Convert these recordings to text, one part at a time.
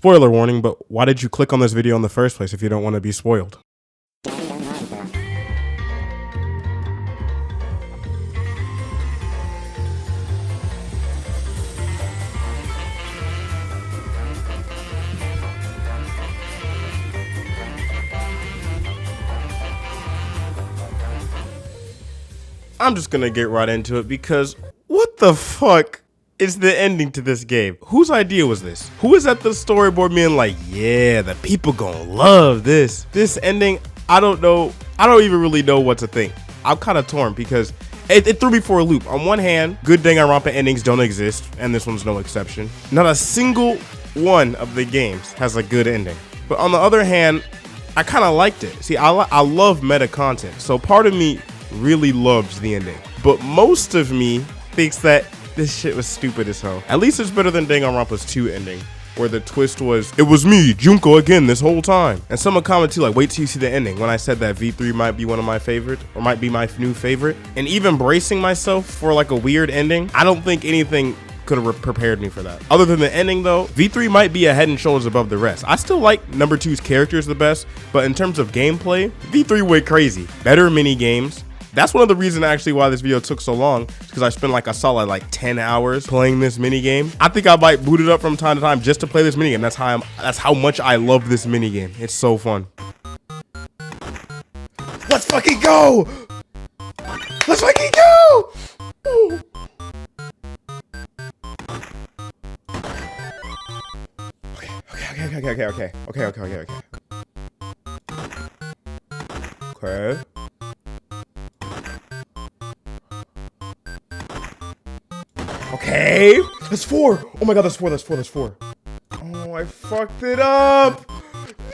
Spoiler warning, but why did you click on this video in the first place if you don't want to be spoiled? I'm just gonna get right into it because what the fuck is the ending to this game? Whose idea was this? Who is at the storyboard being like, yeah, the people gonna love this? This ending, I don't know. I don't even really know what to think. I'm kind of torn because it threw me for a loop. On one hand, good Danganronpa endings don't exist, and this one's no exception. Not a single one of the games has a good ending. But on the other hand, I kind of liked it. See, I love meta content, so part of me really loves the ending, but most of me thinks that this shit was stupid as hell. At least it's better than Danganronpa's 2 ending, where the twist was, it was me, Junko, again this whole time. And someone commented too, like, wait till you see the ending, when I said that V3 might be one of my favorite, or might be my new favorite. And even bracing myself for like a weird ending, I don't think anything could have prepared me for that. Other than the ending though, V3 might be a head and shoulders above the rest. I still like number 2's characters the best, but in terms of gameplay, V3 went crazy. Better mini games. That's one of the reasons actually why this video took so long, because I spent like a solid like 10 hours playing this mini game. I think I might boot it up from time to time just to play this mini game. That's how much I love this mini game. It's so fun. Let's fucking go! Let's fucking go! Okay. Okay, that's 4. Oh my god, that's 4. Oh, I fucked it up. No!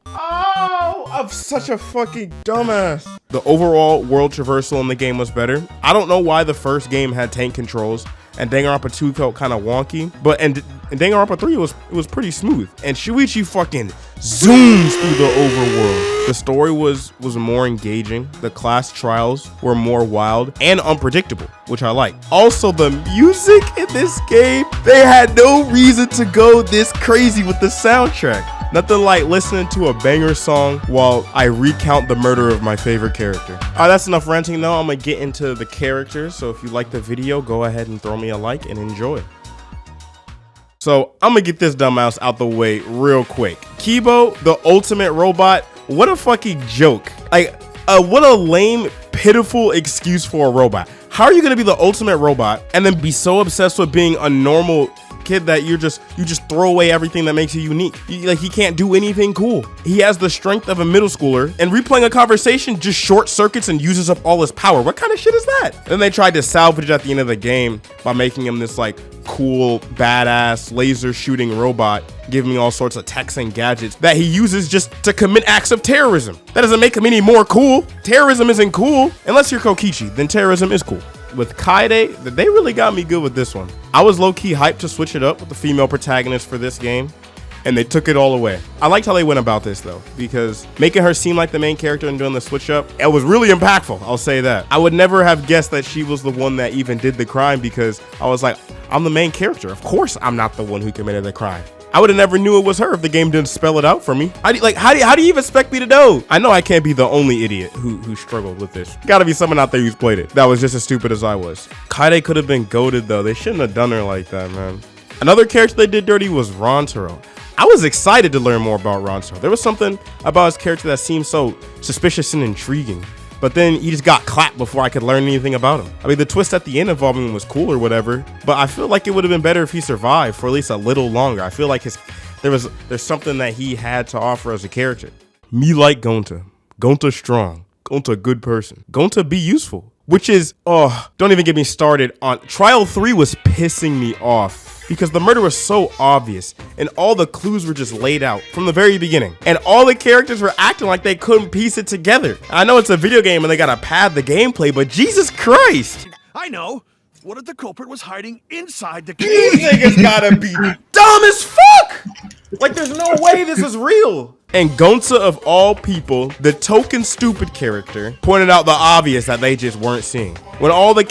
Oh, I'm such a fucking dumbass. The overall world traversal in the game was better. I don't know why the first game had tank controls and Danganronpa 2 felt kind of wonky, but in Danganronpa 3 it was pretty smooth. And Shuichi fucking zooms through the overworld. The story was more engaging. The class trials were more wild and unpredictable, which I like. Also, the music in this game, they had no reason to go this crazy with the soundtrack. Nothing like listening to a banger song while I recount the murder of my favorite character. All right, that's enough ranting though. I'm gonna get into the characters. So if you like the video, go ahead and throw me a like and enjoy. So I'm gonna get this dumbass out the way real quick. Kibo, the ultimate robot, what a fucking joke. Like, what a lame, pitiful excuse for a robot. How are you gonna be the ultimate robot and then be so obsessed with being a normal kid that you just throw away everything that makes you unique? Like, he can't do anything cool. He has the strength of a middle schooler, and replaying a conversation just short circuits and uses up all his power. What kind of shit is that? Then they tried to salvage it at the end of the game by making him this like cool, badass, laser shooting robot, giving me all sorts of techs and gadgets that he uses just to commit acts of terrorism. That doesn't make him any more cool. Terrorism isn't cool. Unless you're Kokichi, then terrorism is cool. With Kaide, they really got me good with this one. I was low-key hyped to switch it up with the female protagonist for this game, and they took it all away. I liked how they went about this though, because making her seem like the main character and doing the switch up, it was really impactful, I'll say that. I would never have guessed that she was the one that even did the crime, because I was like, I'm the main character. Of course I'm not the one who committed the crime. I would have never knew it was her if the game didn't spell it out for me. How do you even expect me to know? I know I can't be the only idiot who struggled with this. Gotta be someone out there who's played it that was just as stupid as I was. Kaide could have been goated though. They shouldn't have done her like that, man. Another character they did dirty was Rantaro. I was excited to learn more about Rantaro. There was something about his character that seemed so suspicious and intriguing. But then he just got clapped before I could learn anything about him. I mean, the twist at the end involving him was cool or whatever, but I feel like it would have been better if he survived for at least a little longer. I feel like there's something that he had to offer as a character. Me like Gonta. Gonta strong. Gonta good person. Gonta be useful. Which is, oh, don't even get me started on Trial 3 was pissing me off, because the murder was so obvious and all the clues were just laid out from the very beginning. And all the characters were acting like they couldn't piece it together. I know it's a video game and they gotta pad the gameplay, but Jesus Christ. I know. What if the culprit was hiding inside the These niggas gotta be dumb as fuck. Like, there's no way this is real. And Gonta, of all people, the token stupid character, pointed out the obvious that they just weren't seeing. When all the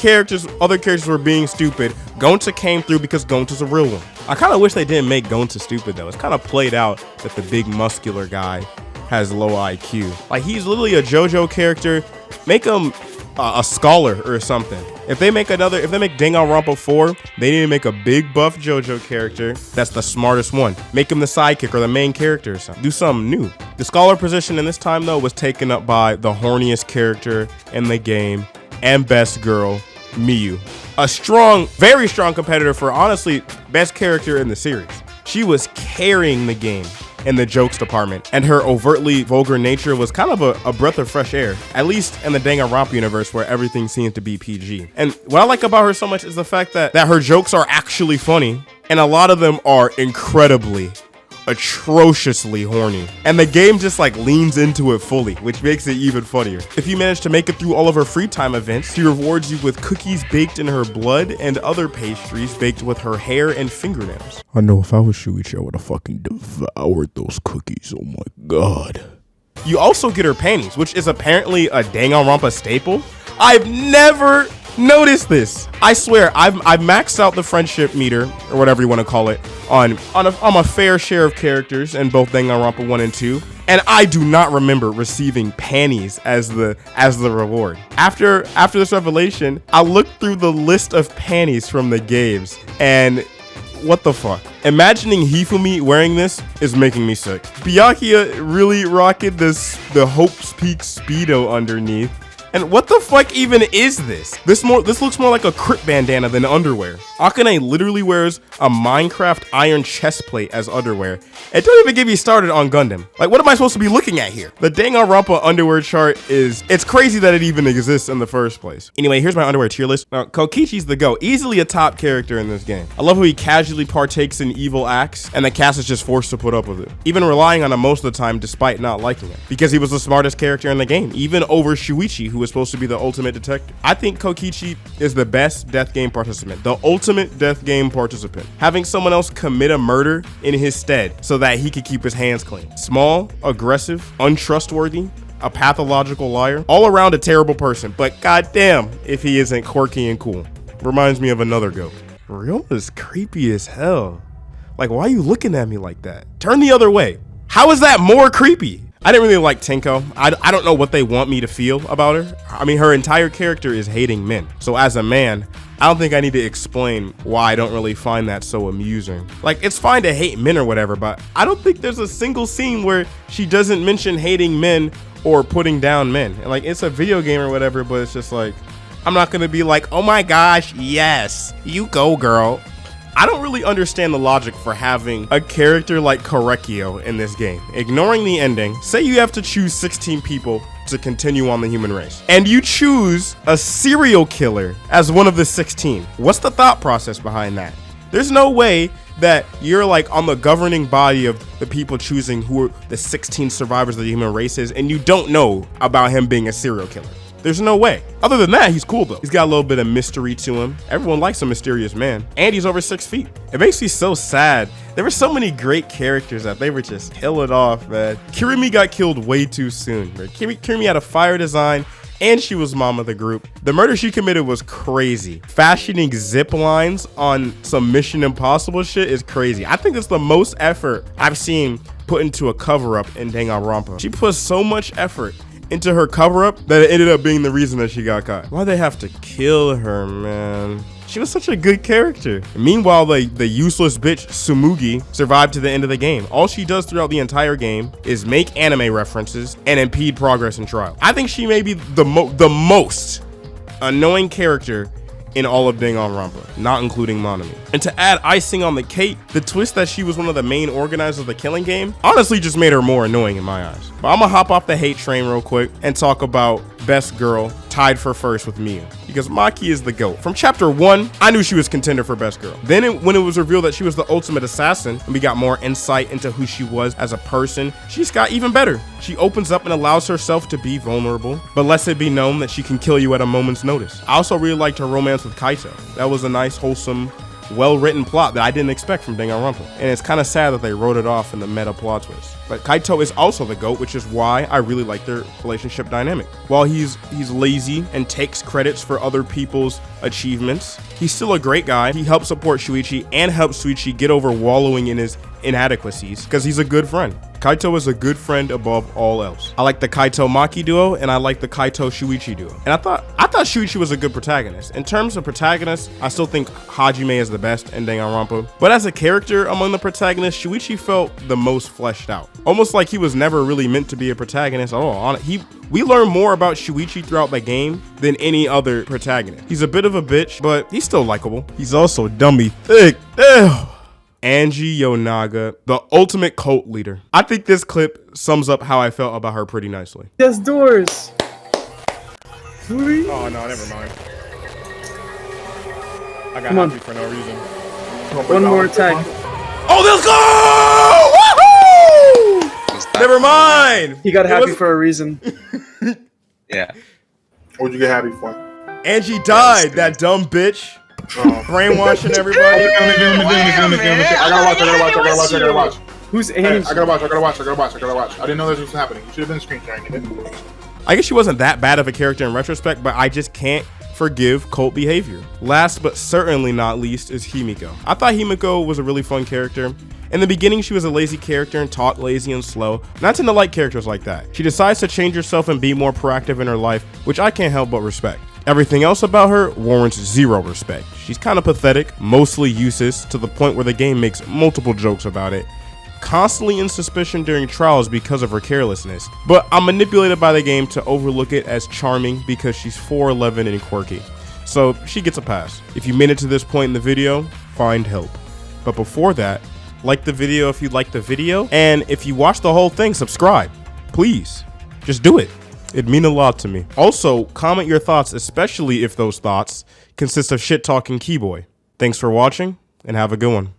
other characters were being stupid, Gonta came through because Gonta's a real one. I kind of wish they didn't make Gonta stupid though. It's kind of played out that the big muscular guy has low IQ. Like, he's literally a JoJo character. Make him a scholar or something. If they make Danganronpa 4, they need to make a big buff JoJo character that's the smartest one. Make him the sidekick or the main character or something. Do something new. The scholar position in this time though was taken up by the horniest character in the game and best girl, Miyu. A strong, very strong competitor for honestly best character in the series. She was carrying the game in the jokes department, and her overtly vulgar nature was kind of a breath of fresh air, at least in the Danganronpa universe where everything seems to be PG. And what I like about her so much is the fact that her jokes are actually funny, and a lot of them are incredibly, atrociously horny. And the game just like leans into it fully, which makes it even funnier. If you manage to make it through all of her free time events, she rewards you with cookies baked in her blood and other pastries baked with her hair and fingernails. I know if I was Shuichi, I would have fucking devoured those cookies. Oh my god. You also get her panties, which is apparently a Danganronpa staple. I've never noticed this. I swear, I've maxed out the friendship meter, or whatever you want to call it, on a fair share of characters in both Danganronpa 1 and 2, and I do not remember receiving panties as the reward. After this revelation, I looked through the list of panties from the games, and what the fuck? Imagining Hifumi wearing this is making me sick. Byakuya really rocking the Hope's Peak Speedo underneath. And what the fuck even is this? This looks more like a Crip bandana than underwear. Akane literally wears a Minecraft iron chest plate as underwear. And don't even get me started on Gundam. Like, what am I supposed to be looking at here? The Danganronpa underwear chart it's crazy that it even exists in the first place. Anyway, here's my underwear tier list. Kokichi's the GOAT, easily a top character in this game. I love how he casually partakes in evil acts, and the cast is just forced to put up with it. Even relying on him most of the time despite not liking him. Because he was the smartest character in the game, even over Shuichi, who was supposed to be the ultimate detective. I think Kokichi is the best death game participant, the ultimate death game participant. Having someone else commit a murder in his stead so that he could keep his hands clean. Small, aggressive, untrustworthy, a pathological liar, all around a terrible person, but goddamn if he isn't quirky and cool. Reminds me of another goat. Ryoma's creepy as hell. Like, why are you looking at me like that? Turn the other way. How is that more creepy? I didn't really like Tenko. I don't know what they want me to feel about her. I mean, her entire character is hating men. So as a man, I don't think I need to explain why I don't really find that so amusing. Like, it's fine to hate men or whatever, but I don't think there's a single scene where she doesn't mention hating men or putting down men. And like, it's a video game or whatever, but it's just like, I'm not gonna be like, oh my gosh, yes, you go, girl. I don't really understand the logic for having a character like Korekiyo in this game. Ignoring the ending, say you have to choose 16 people to continue on the human race, and you choose a serial killer as one of the 16. What's the thought process behind that? There's no way that you're like on the governing body of the people choosing who are the 16 survivors of the human race is, and you don't know about him being a serial killer. There's no way. Other than that, he's cool though. He's got a little bit of mystery to him. Everyone likes a mysterious man. And he's over 6 feet. It makes me so sad. There were so many great characters that they were just killing off, man. Kirimi got killed way too soon. Kirimi had a fire design, and she was mom of the group. The murder she committed was crazy. Fashioning zip lines on some Mission Impossible shit is crazy. I think it's the most effort I've seen put into a cover-up in Danganronpa. She put so much effort into her cover-up that it ended up being the reason that she got caught. Why'd they have to kill her, man? She was such a good character. Meanwhile, the useless bitch Tsumugi survived to the end of the game. All she does throughout the entire game is make anime references and impede progress in trial. I think she may be the most annoying character in all of Danganronpa, not including Monami. And to add icing on the cake, the twist that she was one of the main organizers of the killing game honestly just made her more annoying in my eyes. But I'm gonna hop off the hate train real quick and talk about best girl, tied for first with Miyu, because Maki is the GOAT. From chapter 1, I knew she was contender for best girl. Then when it was revealed that she was the ultimate assassin and we got more insight into who she was as a person, she's got even better. She opens up and allows herself to be vulnerable, but lets it be known that she can kill you at a moment's notice. I also really liked her romance with Kaito. That was a nice, wholesome well-written plot that I didn't expect from Danganronpa. And it's kind of sad that they wrote it off in the meta plot twist. But Kaito is also the GOAT, which is why I really like their relationship dynamic. While he's lazy and takes credits for other people's achievements, he's still a great guy. He helps support Shuichi and helps Shuichi get over wallowing in his inadequacies because he's a good friend. Kaito is a good friend above all else. I like the Kaito Maki duo and I like the Kaito Shuichi duo. And I thought Shuichi was a good protagonist. In terms of protagonists, I still think Hajime is the best in Danganronpa. But as a character among the protagonists, Shuichi felt the most fleshed out. Almost like he was never really meant to be a protagonist at all. We learn more about Shuichi throughout the game than any other protagonist. He's a bit of a bitch, but he's still likable. He's also dummy thick. Ew. Angie Yonaga, the ultimate cult leader. I think this clip sums up how I felt about her pretty nicely. Yes, doors. Oh no, never mind. I got happy for no reason. One more attack. Oh, let's go! Woohoo! Never mind. He got happy for a reason. Yeah. What'd you get happy for? Angie died, that dumb bitch. Brainwashing everybody. I gotta watch. Who's Angie? I gotta watch. I didn't know this was happening. You should have been screen sharing. You didn't. I guess she wasn't that bad of a character in retrospect, but I just can't forgive cult behavior. Last but certainly not least is Himiko. I thought Himiko was a really fun character. In the beginning, she was a lazy character and talked lazy and slow. Not tend to like characters like that. She decides to change herself and be more proactive in her life, which I can't help but respect. Everything else about her warrants zero respect. She's kind of pathetic, mostly useless, to the point where the game makes multiple jokes about it. Constantly in suspicion during trials because of her carelessness. But I'm manipulated by the game to overlook it as charming because she's 4'11" and quirky. So she gets a pass. If you made it to this point in the video, find help. But before that, like the video if you like the video, and if you watch the whole thing, subscribe. Please, just do it. It'd mean a lot to me. Also, comment your thoughts, especially if those thoughts consist of shit-talking Keyboy. Thanks for watching, and have a good one.